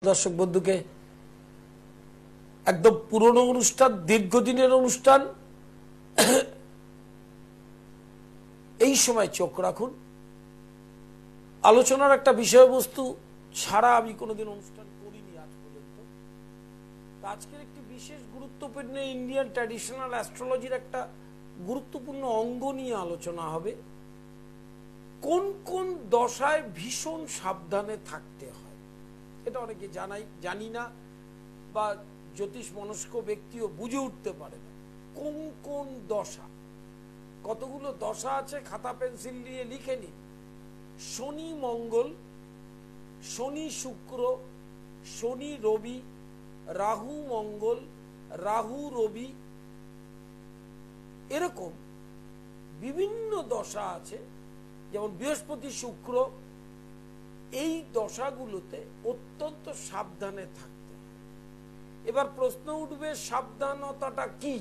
দর্শক বন্ধুকে একদম পুরনো অনুষ্ঠান, দীর্ঘদিনের অনুষ্ঠান, এই সময় চোখ রাখুন। আলোচনার একটা বিষয়বস্তু ছাড়া আমি কোনোদিন অনুষ্ঠান করিনি আজ পর্যন্ত। আজকের একটি বিশেষ গুরুত্বপূর্ণ ইন্ডিয়ান ট্র্যাডিশনাল অ্যাস্ট্রোলজির একটা গুরুত্বপূর্ণ অঙ্গ নিয়ে আলোচনা হবে। কোন কোন দশায় ভীষণ সাবধানে থাকতে হয়, এটা অনেকে জানি না, বা জ্যোতিষ মনস্ক ব্যক্তিও বুঝে উঠতে পারে না। কোন কোন দশা, কতগুলো দশা আছে, খাতা পেন্সিল নিয়ে লিখে নিন। শনি মঙ্গল, শনি শুক্র, শনি রবি, রাহু মঙ্গল, রাহু রবি, এরকম বিভিন্ন দশা আছে। যেমন বৃহস্পতি শুক্র, এই দশাগুলোতে অত্যন্ত সাবধানে থাকতে হয়। এবার প্রশ্ন উঠবে, সাবধানতাটা কি?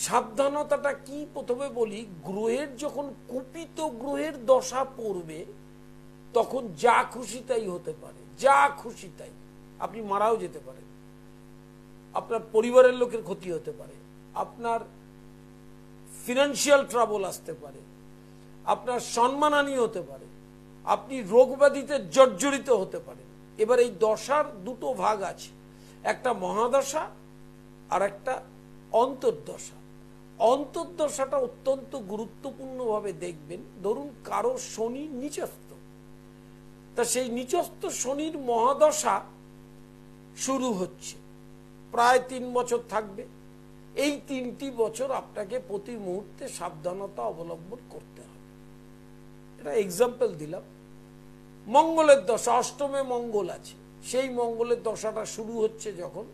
সাবধানতাটা কি প্রথমে বলি। গ্রহের যখন কুপিত গ্রহের দশা পড়বে, তখন যা খুশি তাই হতে পারে, যা খুশি তাই। আপনি মারাও যেতে পারেন, আপনার পরিবারের লোকের ক্ষতি হতে পারে, আপনার ফিনান্সিয়াল ট্রাবল আসতে পারে, আপনার সম্মানহানি হতে পারে, আপনি রোগ ব্যাধিতে জর্জরিত হতে পারেন। এবার এই দশার দুটো ভাগ আছে, একটা মহাদশা আর একটা অন্তর্দশা। অন্তর্দশাটা অত্যন্ত গুরুত্বপূর্ণভাবে দেখবেন। ধরুন কারো শনি নিচস্থ, তা সেই নিচস্থ শনির মহাদশা শুরু হচ্ছে, প্রায় 3 বছর থাকবে। এই 3টি বছর আপনাকে প্রতি মুহূর্তে সাবধানতা অবলম্বন করতে হবে। এটা এক্সাম্পল দিলাম। মঙ্গলের দশা, অষ্টমে মঙ্গল আছে, সেই মঙ্গলের দশাটা শুরু হচ্ছে যখন,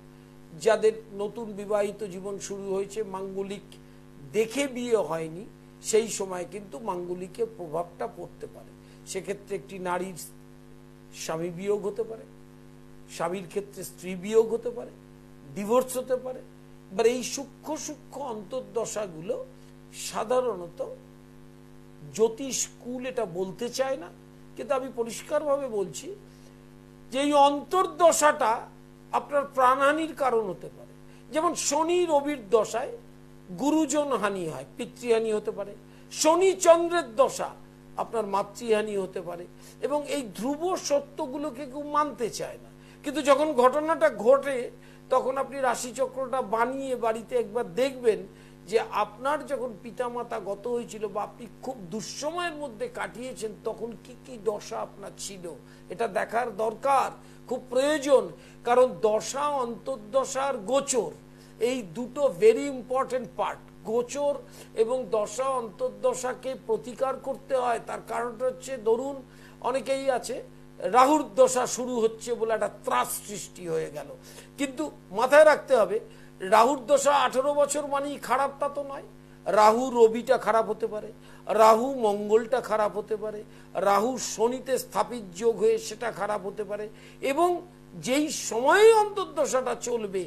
যাদের নতুন বিবাহিত জীবন শুরু হয়েছে, মাঙ্গলিক দেখে বিয়ে হয়নি, সেই সময় কিন্তু মাঙ্গলিকের প্রভাবটা পড়তে পারে। সেক্ষেত্রে একটি নারীর স্বামী বিয়োগ হতে পারে, স্বামীর ক্ষেত্রে স্ত্রী বিয়োগ হতে পারে, ডিভোর্স হতে পারে। এবার এই সূক্ষ্ম সূক্ষ্ম অন্তর্দশাগুলো সাধারণত জ্যোতিষ কুল এটা বলতে চায় না, কিন্তু আমি পরিষ্কারভাবে বলছি যে এই অন্তর্দশাটা আপনার প্রাণহানির কারণ হতে পারে। যেমন শনি রবির দশায় গুরুজন হানি হয়, পিতৃহানি হতে পারে। শনি চন্দ্রের দশা আপনার মাতৃহানি হতে পারে। এবং এই ধ্রুব সত্যগুলোকে কেউ মানতে চায় না, কিন্তু যখন ঘটনাটা ঘটে তখন আপনি রাশিচক্রটা বানিয়ে বাড়িতে একবার দেখবেন যে আপনার যখন পিতামাতা গত হয়েছিল বা আপনি খুব দুঃসময়ের মধ্যে কাটিয়েছেন, তখন কি কি দশা আপনার ছিল, এটা দেখার দরকার, খুব প্রয়োজন। কারণ দশা, অন্তর্দশার গোচর, এই দুটো ভেরি ইম্পর্টেন্ট পার্ট। গোচর এবং দশা অন্তর্দশাকে প্রতিকার করতে হয়। তার কারণটা হচ্ছে, ধরুন অনেকেই আছে রাহুর দশা শুরু হচ্ছে বলে একটা ত্রাস সৃষ্টি হয়ে গেল, কিন্তু মাথায় রাখতে হবে রাহুর দশা 18 বছর মানেই খারাপ তা তো নয়। রাহু রবিটা খারাপ হতে পারে, রাহু মঙ্গলটা খারাপ হতে পারে, রাহু শনিতে স্থাপিত যোগ হয়ে সেটা খারাপ হতে পারে। এবং যেই সময়ে অন্তর্দশাটা চলবে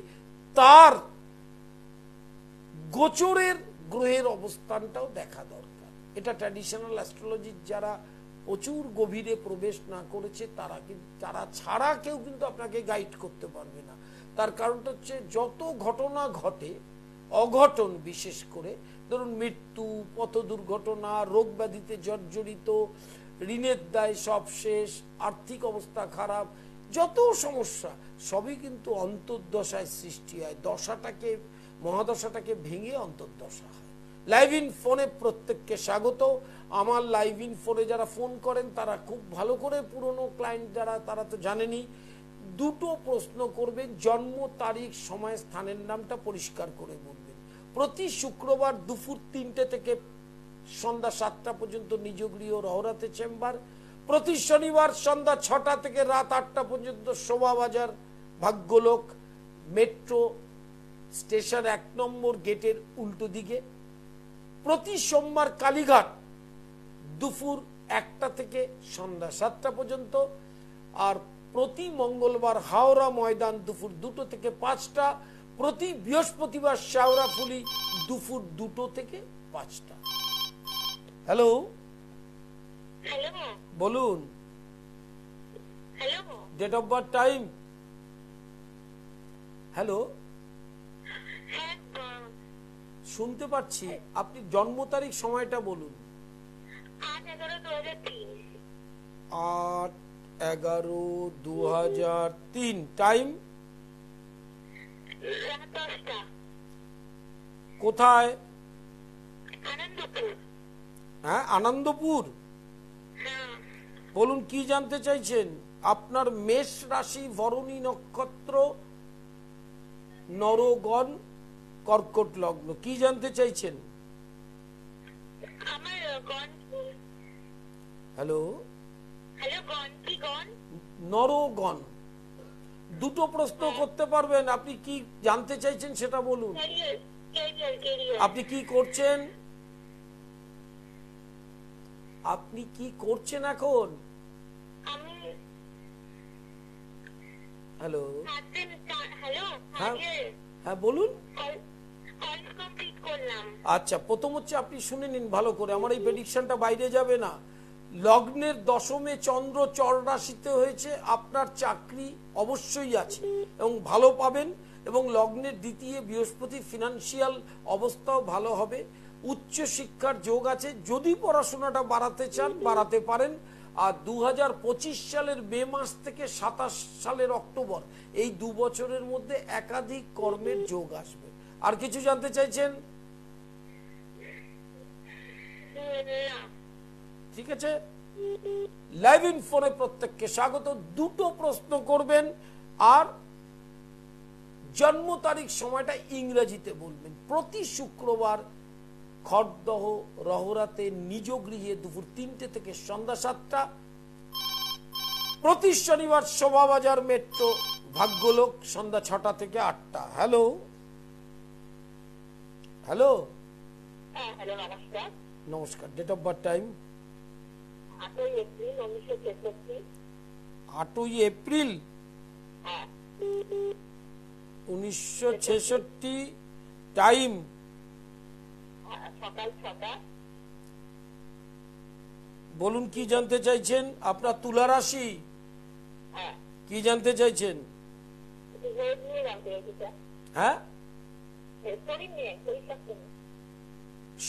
তার গোচরের গ্রহের অবস্থানটাও দেখা দরকার। এটা ট্র্যাডিশনাল অ্যাস্ট্রোলজির যারা প্রচুর গভীরে প্রবেশ না করেছে তারা ছাড়া কেউ কিন্তু আপনাকে গাইড করতে পারবে না। তার কারণটা হচ্ছে, যত ঘটনা ঘটে, অঘটন বিশেষ করে, ধরুন মৃত্যু, পথ দুর্ঘটনা, রোগ ব্যাধিতে জর্জরিত, ঋণের দায় সব শেষ, আর্থিক অবস্থা খারাপ, যত সমস্যা সবই কিন্তু অন্তর্দশায় সৃষ্টি হয়। দশাটাকে, মহাদশাটাকে ভেঙে অন্তর্দশা হয়। লাইভ ইন ফোনে প্রত্যেককে স্বাগত। আমার লাইভ ইন ফোনে যারা ফোন করেন তারা খুব ভালো করে, পুরনো ক্লায়েন্ট যারা, তারা তো জানেনই, দুটো প্রশ্ন করবেন, জন্ম তারিখ, সময়, স্থানের নামটা পরিষ্কার করে বলবেন। প্রতি শুক্রবার দুপুর 3টে থেকে সন্ধ্যা 7টা পর্যন্ত নিজ গৃহ রহরাতে চেম্বার। প্রতি শনিবার সন্ধ্যা 6টা থেকে রাত 8টা পর্যন্ত শোভাবাজার ভাগ্যলোক মেট্রো স্টেশন 1 নম্বর গেটের উল্টো দিকে। প্রতি সোমবার কালীঘাট দুপুর 1টা থেকে সন্ধ্যা 7টা পর্যন্ত। আর প্রতি মঙ্গলবার হাওড়া ময়দান দুপুর 2টো থেকে 5টা। প্রতি বৃহস্পতিবার শেওড়াফুলি দুপুর 2টো থেকে 5টা। হ্যালো, বলুন। Date of birth, time. Hello, শুনতে পাচ্ছি, আপনি জন্ম তারিখ সময়টা বলুন। 8/11/2003, টাইম। কোথায়? হ্যাঁ, আনন্দপুর। বলুন কি জানতে চাইছেন? আপনার মেষ রাশি, ভরণী নক্ষত্র, নরগণ, কর্কট লগ্ন। কি জানতে চাইছেন? হ্যালো, নরগণ। দুটো প্রশ্ন করতে পারবেন। আপনি কি জানতে চাইছেন সেটা বলুন। আপনি কি করছেন? আপনি কি করছেন এখন? হ্যালো, হ্যাঁ হ্যাঁ বলুন। আচ্ছা, প্রথম হচ্ছে আপনি শুনে নিন ভালো করে, আমার এই প্রেডিকশনটা বাইরে যাবে না। লগ্নের দশমে চন্দ্র চর রাশিতে হয়েছে, আপনার চাকরি অবশ্যই আছে এবং ভালো পাবেন, এবং লগ্নের দ্বিতীয় বৃহস্পতি, ফিনান্সিয়াল অবস্থাও ভালো হবে। উচ্চ শিক্ষার যোগ আছে, যদি পড়াশোনাটা বাড়াতে চান বাড়াতে পারেন। আর 2025 সালের মে মাস থেকে 27 সালের অক্টোবর, এই 2 বছরের মধ্যে একাধিক কর্মের যোগ আসবে। আর কিছু জানতে চাইছেন? ঠিক আছে, লাইভ ইন ফোনে প্রত্যেককে স্বাগত। দুটো প্রশ্ন করবেন আর জন্ম তারিখ সময়টা ইংরেজিতে বলবেন। প্রতি শুক্রবার খড়দহ রহরাতে নিজ গৃহে দুপুর 3টে থেকে সন্ধ্যা 7টা। প্রতি শনিবার শোভাবাজার মেট্রো ভাগ্যলোক সন্ধ্যা 6টা থেকে 8টা। হ্যালো হ্যালো, নমস্কার। Date of birth, time. 8ই এপ্রিল 1966, টাইম। বলুন কি জানতে চাইছেন? আপনার তুলা রাশি, কি জানতে চাইছেন? হ্যাঁ,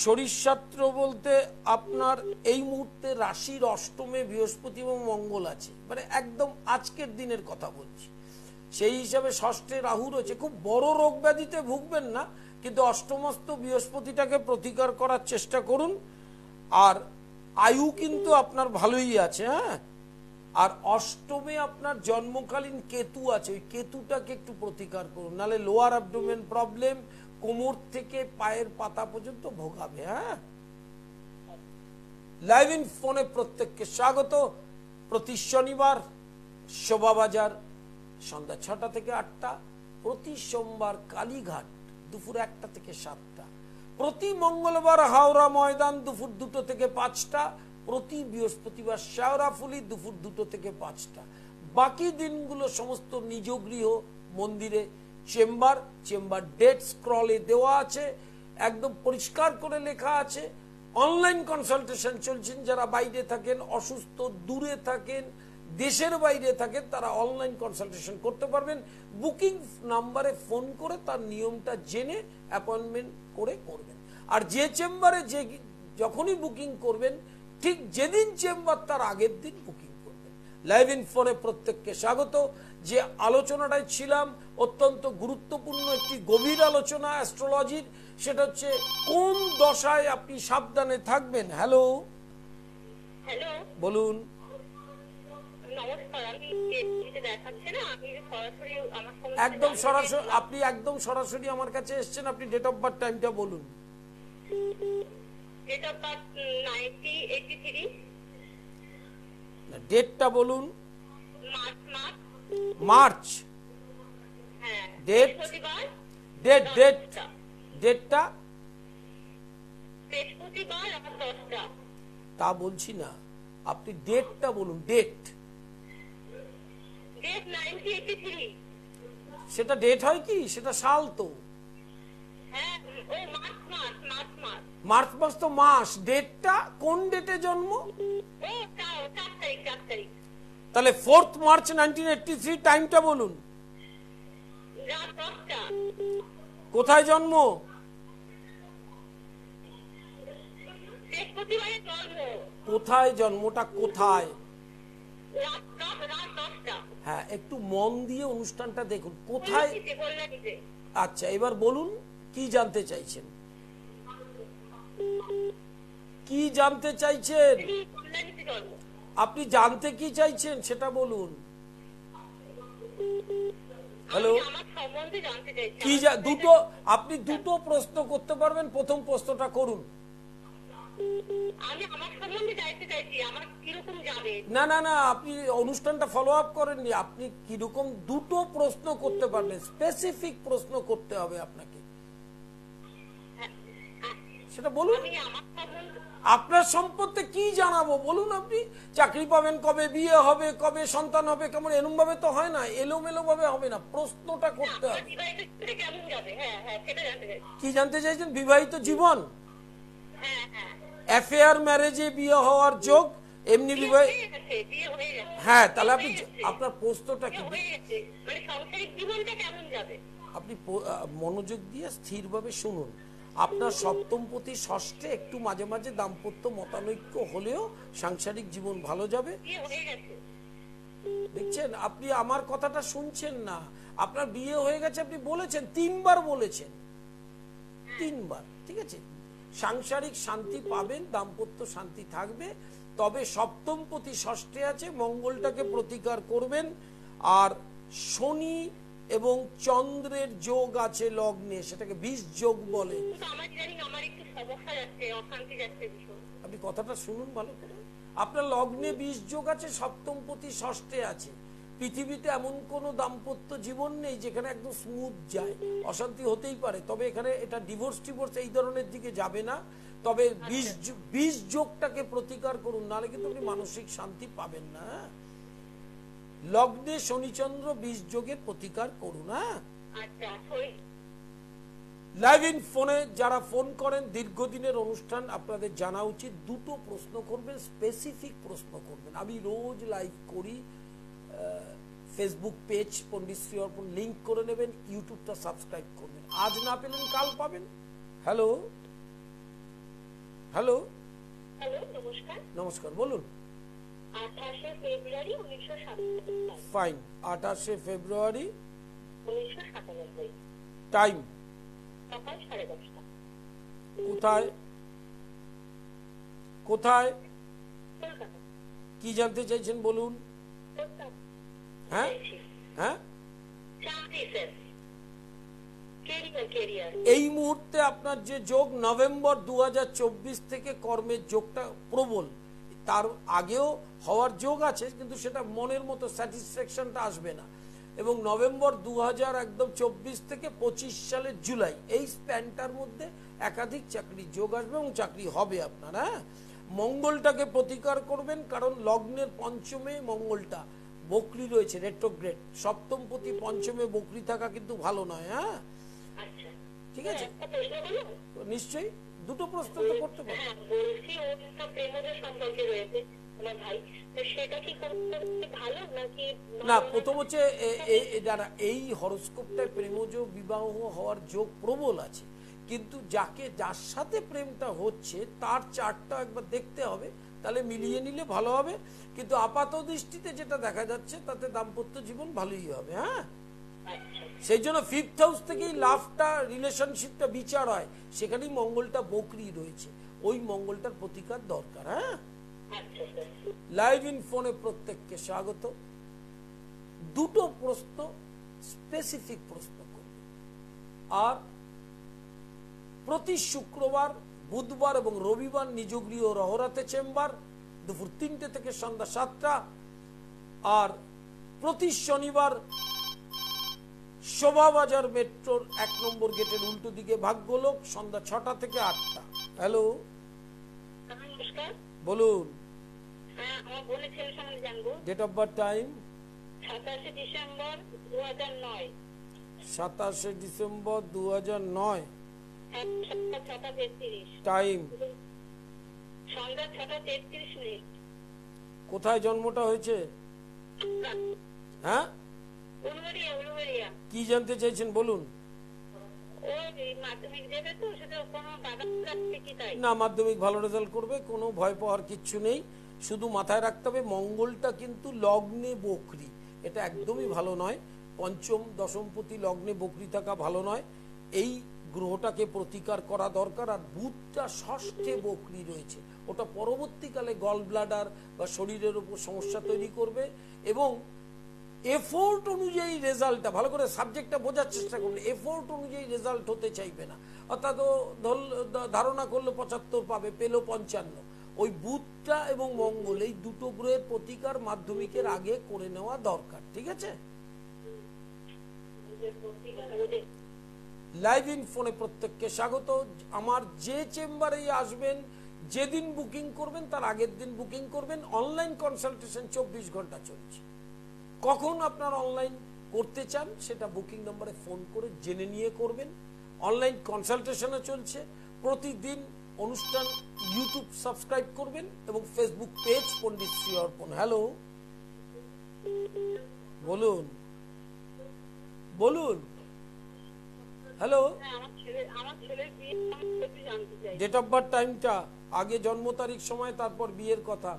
শরীরশাস্ত্র বলতে আপনার এই মুহূর্তে রাশির অষ্টমে বৃহস্পতি এবং মঙ্গল আছে, মানে একদম আজকের দিনের কথা বলছি। সেই হিসাবে ষষ্ঠে রাহু রয়েছে। খুব বড় রোগ ব্যাধিতে ভুগবেন না, কিন্তু অষ্টমস্ত বৃহস্পতিটাকে প্রতিকার করার চেষ্টা করুন। আর আয়ু কিন্তু আপনার ভালোই আছে। হ্যাঁ, আর অষ্টমে আপনার জন্মকালীন কেতু আছে, ওই কেতুটাকে একটু প্রতিকার করুন, নাহলে লোয়ার অ্যাবডোমেন প্রবলেম, কোমর থেকে পায়ের পাতা পর্যন্ত ভোগাবে। হ্যাঁ, লাইভ ইন ফোনে প্রত্যেককে স্বাগত। প্রতি শনিবার শোভাবাজার সন্ধ্যা 6টা থেকে 8টা, প্রতি সোমবার কালীঘাট দুপুর 1টা থেকে 7টা, প্রতি মঙ্গলবার হাওড়া ময়দান দুপুর 2টো থেকে 5টা, প্রতি বৃহস্পতিবার শেওড়াফুলি দুপুর 2টো থেকে 5টা। বাকি দিনগুলো সমস্ত নিজ গৃহ মন্দিরে চেম্বার ডেট স্ক্রলে দেওয়া আছে, একদম পরিষ্কার করে লেখা আছে। অনলাইন কনসালটেশন চলছেন, যারা বাইরে থাকেন, অসুস্থ, দূরে থাকেন, দেশের বাইরে থাকেন, তারা অনলাইন কনসালটেশন করতে পারবেন। বুকিং নাম্বারে ফোন করে তার নিয়মটা জেনে অ্যাপয়েন্টমেন্ট করে করবেন। আর যে চেম্বারে যখনই বুকিং করবেন, ঠিক যেদিন চেম্বার তার আগের দিন বুকিং করবেন। লাইভ ইন ফোনে প্রত্যেককে স্বাগত। যে আলোচনাটায় ছিলাম, অত্যন্ত গুরুত্বপূর্ণ একটি গভীর আলোচনা অ্যাস্ট্রোলজির, সেটা হচ্ছে কোন দশায় আপনি সাবধানে থাকবেন। হ্যালো হ্যালো, বলুন। একদম সরাসরি, আপনি একদম সরাসরি আমার কাছে এসেছেন। আপনি ডেট অফ বার্থ, টাইমটা বলুন। ডেট অফ বার্থ 1983, ডেটটা বলুন। মার্চ। হ্যাঁ, ডেটটা বৃহস্পতিবার 10টা। তা বলছি না, আপনি ডেটটা বলুন। ডেট 1983। সেটা ডেট হয় কি? সেটা সাল তো। হ্যাঁ, ওই মার্চ মাস তো মাস। ডেটটা কোন ডেটে জন্ম? ও 4 তারিখ। তাহলে 4 মার্চ 1983 টাইমটা বলুন। রাত 10টা। কোথায় জন্ম? বৃহস্পতিবারে জন্ম। কোথায় জন্মটা কোথায়? রাত 10টা। হ্যাঁ, একটু মন দিয়ে অনুষ্ঠানটা দেখুন। কোথায়? কল্যাণীতে। আচ্ছা, এবার বলুন কি জানতে চাইছেন? কি জানতে চাইছেন? কল্যাণীতে জন্ম। আপনি জানতে কি চাইছেন সেটা বলুন। হ্যালো, আমার সম্বন্ধে জানতে চাইছি। কি দুটো, আপনি দুটো প্রশ্ন করতে পারবেন, প্রথম প্রশ্নটা করুন। আমি আমার সম্বন্ধে জানতে চাইছি, আমার কিরকম যাবে। না না না, আপনি অনুষ্ঠানটা ফলো আপ করেননি। আপনি কিরকম দুটো প্রশ্ন করতে পারবেন, স্পেসিফিক প্রশ্ন করতে হবে আপনাকে, সেটা বলুন। আমি আমার সম্বন্ধে আপনার সম্পর্কে কি জানাবো বলুন। আপনি চাকরি পাবেন কবে, বিয়ে হবে কবে, সন্তান হবে কেমন, এরকম ভাবে তো হয় না, এলোমেলো ভাবে হবে না, প্রশ্নটা করতে হবে। বিবাহিত জীবনে কেমন যাবে? হ্যাঁ হ্যাঁ, সেটা জানতে চাইছি। কি জানতে চাইছেন? বিবাহিত জীবন, হ্যাঁ হ্যাঁ। অ্যাফেয়ার ম্যারেজে বিয়ে হওয়ার যোগ, এমনি বিবাহ। বিয়ে হয়ে গেছে। হ্যাঁ, তাহলে আপনি আপনার প্রশ্নটা কি? হয়ে গেছে, মানে সাংসারিক জীবনটা কেমন যাবে? আপনি মনোযোগ দিয়ে স্থিরভাবে শুনুন। আপনার সপ্তমপতি ষষ্ঠে একটু মাঝে মাঝে দাম্পত্য মতানৈক্য হলেও সাংসারিক জীবন ভালো যাবে। বিয়ে হয়ে গেছে। দেখছেন, আপনি আমার কথাটা শুনছেন না। আপনার বিয়ে হয়ে গেছে আপনি বলেছেন, 3বার বলেছেন, 3বার, ঠিক আছে। সাংসারিক শান্তি পাবেন, দাম্পত্য শান্তি থাকবে, তবে সপ্তমপতি ষষ্ঠে আছে, মঙ্গলটাকে প্রতিকার করবেন। আর শনি এবং চন্দ্রের যোগ আছে লগ্নে, সেটাকে বিষ যোগ বলে। কিন্তু আমার জানি আমার একটু সমস্যা যাচ্ছে, অশান্তি যাচ্ছে ভীষণ। আপনি কথাটা শুনুন ভালো করে। আপনার লগ্নে বিষ যোগ আছে, সপ্তমপতি ষষ্ঠে আছে। পৃথিবীতে এমন কোন দাম্পত্য জীবন নেই যেখানে একদম স্মুথ যায়, অশান্তি হতেই পারে, তবে এখানে এটা ডিভোর্স টিভোর্স এই ধরনের দিকে যাবে না। তবে বিষ যোগটাকে প্রতিকার করুন, নাহলে কিন্তু আপনি মানসিক শান্তি পাবেন না। লগ্নে শনিচন্দ্র বিষ যোগের প্রতিকার করুন। হ্যাঁ, আচ্ছা। লাইভ ইন ফোনে যারা ফোন করেন, দীর্ঘদিনের অনুষ্ঠান, আপনাদের জানা উচিত দুটো প্রশ্ন করবেন, স্পেসিফিক প্রশ্ন করবেন। আমি রোজ লাইভ করি, ফেসবুক পেজ পণ্ডিত শ্রী অর্পণ লিংক করে নেবেন, ইউটিউবটা সাবস্ক্রাইব করবেন, আজ না পেলেন কাল পাবেন। হ্যালো হ্যালো হ্যালো, নমস্কার। নমস্কার, বলুন। 28শে ফেব্রুয়ারি 1997। ফাইন, 28শে ফেব্রুয়ারি 1997। টাইম সকাল 10:30। কোথায়? কোথায়? কলকাতা। কি জানতে চাইছেন বলুন। কলকাতা। হ্যাঁ হ্যাঁ, চাকরি স্যার, কেরিয়ার। এই মুহূর্তে আপনার যে যোগ, নভেম্বর 2024 থেকে কর্মের যোগটা প্রবল। তার আগেও হওয়ার যোগ আছে, কিন্তু সেটা মনের মতো স্যাটিসফ্যাকশনটা আসবে না। এবং নভেম্বর 2024 থেকে 25 সালের জুলাই, এই স্প্যানটার মধ্যে একাধিক চাকরি যোগ আসবে এবং চাকরি হবে আপনার। হ্যাঁ, মঙ্গলটাকে প্রতিকার করবেন, কারণ লগ্নের পঞ্চমে মঙ্গলটা বকরি রয়েছে, রেট্রোগ্রেড। সপ্তমপতি পঞ্চমে বকরি থাকা কিন্তু ভালো নয়। হ্যাঁ, আচ্ছা, ঠিক আছে, একটা প্রশ্ন বলুন। নিশ্চয়ই দুটো প্রশ্ন তো করতে পারবেন। হ্যাঁ, বলছি ওর একটা প্রেমদের সম্পর্কে রয়েছে আমার ভাই, তো সেটা কি করতে ভালো নাকি? না, প্রথম হচ্ছে যারা এই হরোস্কোপটায় প্রেমজ বিবাহ হওয়ার যোগ প্রবল আছে, কিন্তু যার সাথে প্রেমটা হচ্ছে তার চার্টটা একবার দেখতে হবে, তাহলে মিলিয়ে নিলে ভালো হবে। কিন্তু আপাত দৃষ্টিতে যেটা দেখা যাচ্ছে তাতে দাম্পত্য জীবন ভালোই হবে। হ্যাঁ, সেই জন্য 5th হাউস থেকেই লাভটা, রিলেশনশিপটা বিচার হয়, সেখানেই মঙ্গলটা বকরি রয়েছে, ওই মঙ্গলটার প্রতিকার দরকার। হ্যাঁ, লাইভ ইন ফোনে প্রত্যেককে স্বাগত। দুটো প্রশ্ন, স্পেসিফিক প্রশ্ন করবে। আর প্রতি শুক্রবার, বুধবার এবং রবিবার নিজগৃহ রহরাতে চেম্বার, দুপুর 3টে থেকে সন্ধ্যা 7টা। আর প্রতি শনিবার শোভাবাজার মেট্রোর 1 নম্বর গেটের উল্টো দিকে ভাগ্যলোক, সন্ধ্যা 6টা থেকে 8টা। হ্যালো, নমস্কার, বলুন। হ্যাঁ, আমার বোনের ছেলের সম্বন্ধে জানবো। ডেট অফ বার্থ, টাইম 27শে ডিসেম্বর 2009। 27শে ডিসেম্বর 2009, সন্ধ্যা 6:33। টাইম সন্ধ্যা 6:33। কোথায় জন্মটা হয়েছে? হ্যাঁ, উলুবেড়িয়া। কি জানতে চাইছেন বলুন। ওই মাধ্যমিক দেবে তো, সেটা কোনো বাধা আছে কি তাই? না, মাধ্যমিক ভালো রেজাল্ট করবে, কোনো ভয় পাওয়ার কিচ্ছু নেই। শুধু মাথায় রাখতে হবে মঙ্গলটা কিন্তু লগ্নে বকরি, এটা একদমই ভালো নয়। পঞ্চম দশমপতি লগ্নে বকরি থাকা ভালো নয়, এই গ্রহটাকে প্রতিকার করা দরকার। আর বুধটা ষষ্ঠে বকরি রয়েছে, ওটা পরবর্তীকালে গল ব্লাডার বা শরীরের উপর সমস্যা তৈরি করবে। এবং এফোর্ট অনুযায়ী রেজাল্টটা ভালো করে সাবজেক্টটা বোঝার চেষ্টা করবে, এফোর্ট অনুযায়ী রেজাল্ট হতে চাইবে না। অর্থাৎ ও ধারণা করলো 75 পাবে, পেলো 55। ওই বুধটা এবং মঙ্গল এই দুটো গ্রহের প্রতিকার মাধ্যমিকের আগে করে নেওয়া দরকার, ঠিক আছে? লাইভ ইন ফোনে প্রত্যেককে স্বাগত। আমার যে চেম্বারেই আসবেন, যেদিন বুকিং করবেন তার আগের দিন বুকিং করবেন। অনলাইন কনসালটেশন 24 ঘন্টা চলছে। কখন আপনার অনলাইন করতে চান সেটা বুকিং নম্বরে ফোন করে জেনে নিয়ে করবেন। অনলাইন কনসালটেশনও চলছে প্রতিদিন। অনুষ্ঠান ইউটিউব সাবস্ক্রাইব করবেন এবং ফেসবুক পেজ পণ্ডিত শ্রী অর্পণ। হ্যালো, বলুন বলুন। হ্যালো, ডেট অফ বার্থ, টাইমটা, আগে জন্ম তারিখ, সময়, তারপর বিয়ের কথা।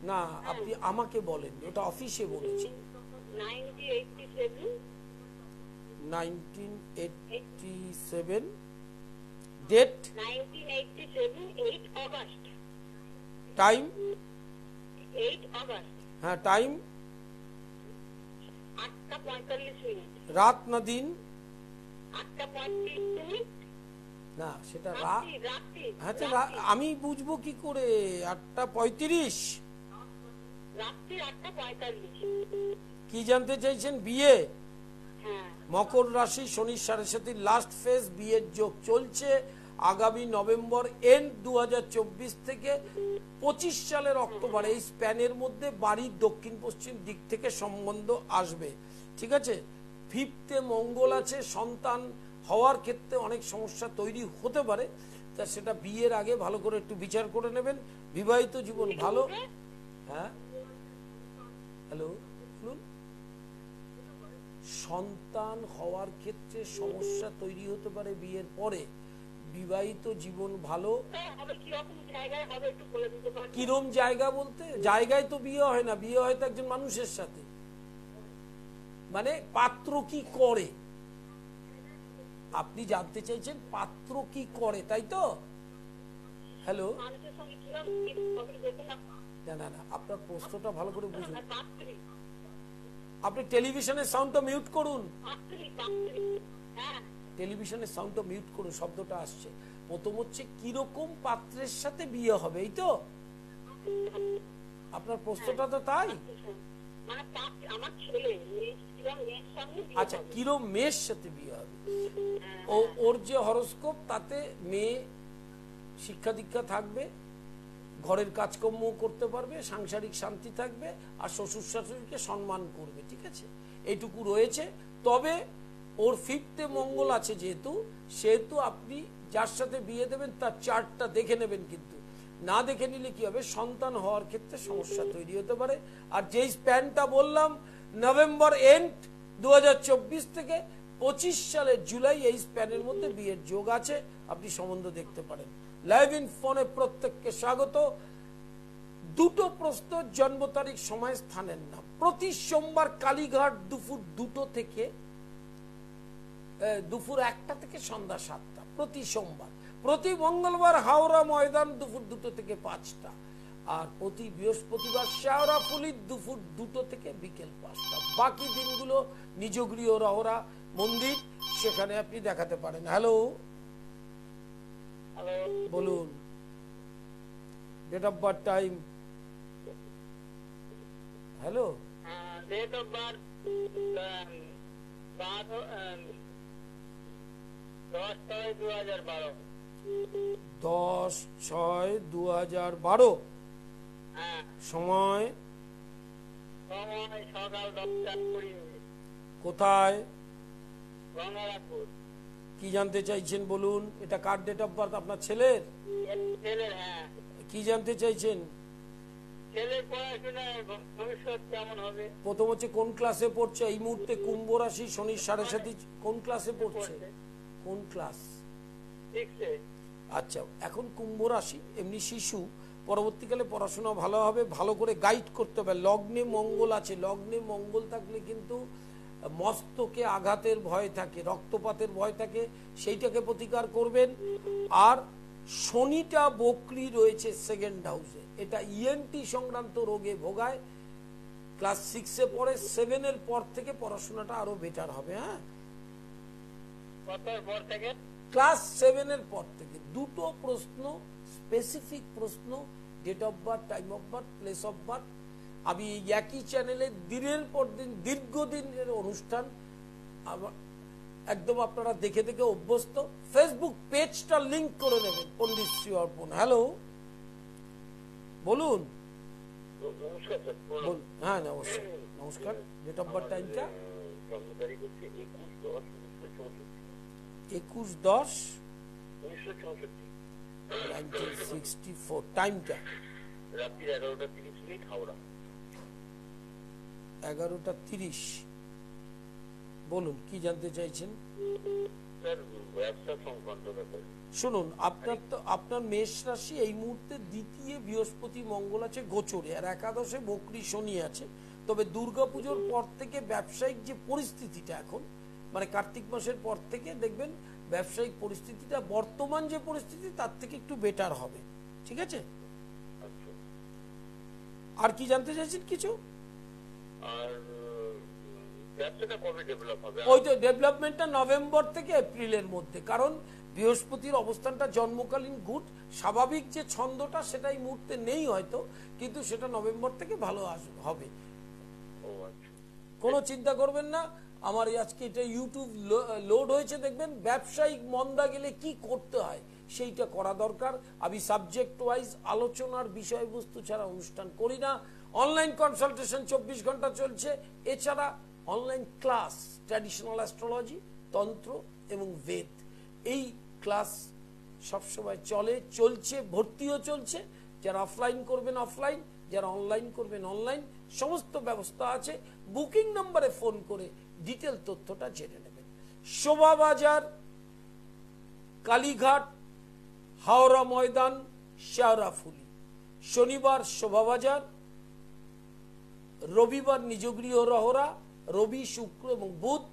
না, আপনি আমাকে বলেন, ওটা অফিসে বলেছি। 1987, ডেট, 8 অগাস্ট, টাইম, 8 অগাস্ট, হ্যাঁ টাইম, 8:45, রাত না দিন? 8:35, না, সেটা রাত। রাত্রি, আচ্ছা, আমি বুঝবো কি করে? 8:35, রাত্রি 8:45। কি জানতে চাইছেন? বিয়ে? হ্যাঁ, মকর রাশি, শনি সাড়ে সাথী, লাস্ট ফেজ, বিয়ের যোগ চলছে আগামী নভেম্বর এন্ড 2024 থেকে 25 সালের অক্টোবর, এই স্প্যানের মধ্যে বাড়ির দক্ষিণ পশ্চিম দিক থেকে সম্বন্ধ আসবে, ঠিক আছে? 5th মঙ্গল আছে, সন্তান হওয়ার ক্ষেত্রে অনেক সমস্যা তৈরি হতে পারে, তা সেটা বিয়ের আগে ভালো করে একটু বিচার করে নেবেন। বিবাহিত জীবন ভালো। হ্যাঁ, হ্যালো, বলুন। সন্তান হওয়ার ক্ষেত্রে সমস্যা তৈরি হতে পারে বিয়ের পরে। বিবাহিত জীবন ভালো। কিরম জায়গা বলতে? জায়গায় তো বিয়ে হয় না, বিয়ে হয় তো একজন মানুষের সাথে। মানে পাত্র কি করে আপনি জানতে চাইছেন, পাত্র কি করে, তাই তো? হ্যালো, না না না, আপনার প্রশ্নটা ভালো করে বুঝুন। আপনি টেলিভিশনের সাউন্ডটা মিউট করুন, টেলিভিশনের সাউন্ডটা মিউট করুন, শব্দটা আসছে। প্রথম হচ্ছে কিরকম পাত্রের সাথে বিয়ে হবে, এই তো আপনার প্রশ্নটা? তো তাই। আচ্ছা, কিরম মেয়ের সাথে বিয়ে হবে? ওর যে হরোস্কোপ, তাতে মেয়ে শিক্ষা দীক্ষা থাকবে, ঘরের কাজকর্ম করতে পারবে, সাংসারিক শান্তি থাকবে, আর শ্বশুর শাশুড়িকে সম্মান করবে, ঠিক আছে? এইটুকু রয়েছে। তবে ওর 5th মঙ্গল আছে সেহেতু আপনি যার সাথে বিয়ে দেবেন তার চার্টটা দেখে নেবেন, কিন্তু না দেখে নিলে কি হবে, সন্তান হওয়ার ক্ষেত্রে সমস্যা তৈরি হতে পারে। আর যেই স্প্যানটা বললাম, নভেম্বর এন্ড 2024 থেকে 25 সালের জুলাই, এই স্প্যানের মধ্যে বিয়ের যোগ আছে, আপনি সম্বন্ধ দেখতে পারেন। লাইভ ইন ফোনে প্রত্যেককে স্বাগত। দুটো প্রশ্ন, জন্ম তারিখ, সময়, স্থানের নাম। প্রতি সোমবার কালীঘাট দুপুর 2টো থেকে দুপুর 1টা থেকে সন্ধ্যা 7টা, প্রতি সোমবার। প্রতি মঙ্গলবার হাওড়া ময়দান দুপুর 2টো থেকে 5টা। আর প্রতি বৃহস্পতিবার শেওড়াফুলি দুপুর 2টো থেকে বিকেল 5টা। বাকি দিনগুলো নিজ গৃহ রহরা মন্দির, সেখানে আপনি দেখাতে পারেন। হ্যালো, বলুন। Date of birth, time. Hello, date of birth 10/6/2012। 10/6/2012। সময়? সকাল 10:20। কোথায়? গঙ্গারামপুর। কি জানতে চাইছেন বলুন। এটা কার ডেট অফ বার্থ? আপনার ছেলের? ছেলের, হ্যাঁ। কি জানতে চাইছেন? ছেলের পড়াশোনা ভবিষ্যৎ কেমন হবে? প্রথম হচ্ছে কোন ক্লাসে পড়ছে এই মুহূর্তে? কুম্ভ রাশি, শনির সাড়ে সাথী, কোন ক্লাসে পড়ছে? কোন ক্লাস? আচ্ছা, এখন কুম্ভ রাশি এমনি শিশু, পরবর্তীকালে পড়াশোনা ভালো হবে, ভালো করে গাইড করতে হবে। লগ্নে মঙ্গল আছে, লগ্নে মঙ্গল থাকলে কিন্তু মস্তকে আঘাতের ভয় থাকে, রক্তপাতের ভয় থাকে, সেইটাকে প্রতিকার করবেন। আর শনিটা বকরি রয়েছে সেকেন্ড হাউসে, এটা ইএনটি সংক্রান্ত রোগে ভোগায়। ক্লাস 6-এ পড়ে, 7-এর পর থেকে পড়াশোনাটা আরো বেটার হবে। হ্যাঁ, ক্লাস 7-এর পর থেকে দুটো প্রশ্ন, স্পেসিফিক প্রশ্ন, date of birth, time of birth, place of birth. আমি একই চ্যানেলে দিনের পর দিন দীর্ঘদিনের অনুষ্ঠান একদম আপনারা দেখে দেখে অভ্যস্ত। ফেসবুক পেজটা লিংক করে নেবেন, পণ্ডিত শ্রী অর্পণ। হ্যালো, বলুন। হ্যাঁ, অবশ্যই, নমস্কার। ডেট অফ বার্থ, টাইমটা 21/10/1964, টাইমটা রাত্রি 11:30 হাওড়া। 11:30। বলুন, কি জানতে চাইছেন? শুনুন, আপনার মেষ রাশি এই মুহূর্তে দ্বিতীয় বৃহস্পতি মঙ্গল আছে গোচরে, আর একাদশে বকরি শনি আছে। তবে দুর্গাপুজোর পর থেকে ব্যবসায়িক যে পরিস্থিতিটা এখন, মানে কার্তিক মাসের পর থেকে দেখবেন ব্যবসায়িক পরিস্থিতিটা বর্তমান যে পরিস্থিতি তার থেকে একটু বেটার হবে। ঠিক আছে? আর কি জানতে চাইছেন কিছু? ওই তো ডেভেলপমেন্টটা নভেম্বর থেকে এপ্রিলের মধ্যে, কারণ বৃহস্পতির অবস্থানটা জন্মকালীন গুড, স্বাভাবিক যে ছন্দটা সেটা এই মুহূর্তে নেই হয়তো, কিন্তু সেটা নভেম্বর থেকে ভালো হবে। কোনো চিন্তা করবেন না। আমার আজকে এটা ইউটিউব লোড হয়েছে, দেখবেন ব্যবসায়িক মন্দা গেলে কি করতে হয় সেইটা করা দরকার। আমি সাবজেক্ট ওয়াইজ আলোচনার বিষয়বস্তু ছাড়া অনুষ্ঠান করি না। অনলাইন কনসালটেশন 24 ঘন্টা চলছে। এছাড়া অনলাইন ক্লাস, ট্র্যাডিশনাল অ্যাস্ট্রোলজি, তন্ত্র এবং বেদ, এই ক্লাস সবসময় চলছে, ভর্তিও চলছে। যারা অফলাইন করবেন অফলাইন, যারা অনলাইন করবেন অনলাইন, সমস্ত ব্যবস্থা আছে। বুকিং নম্বরে ফোন করে ডিটেল তথ্যটা জেনে নেবেন। শোভাবাজার, কালীঘাট, হাওড়া ময়দান, শেওড়াফুলি। শনিবার শোভাবাজার, রবিবার নিজগৃহ রহরা, রবি, শুক্র এবং বুধ।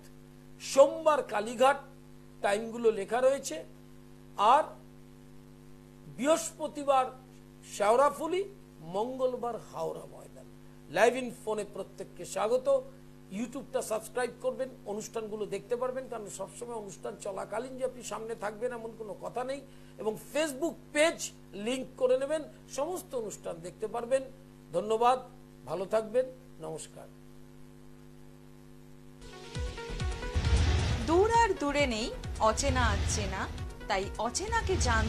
সোমবার কালীঘাট, টাইমগুলো লেখা রয়েছে। আর বৃহস্পতিবার শেওড়াফুলি, মঙ্গলবার হাওড়া ময়দান। লাইভ ইন ফোনে প্রত্যেককে স্বাগত। ইউটিউবটা সাবস্ক্রাইব করবেন, অনুষ্ঠানগুলো দেখতে পারবেন, কারণ সবসময় অনুষ্ঠান চলাকালীন যে আপনি সামনে থাকবেন এমন কোনো কথা নেই। এবং ফেসবুক পেজ লিংক করে নেবেন, সমস্ত অনুষ্ঠান দেখতে পারবেন। ধন্যবাদ, ভালো থাকবেন, নমস্কার। দূর আর দূরে নেই অচেনা আচেনা, তাই অচেনাকে জান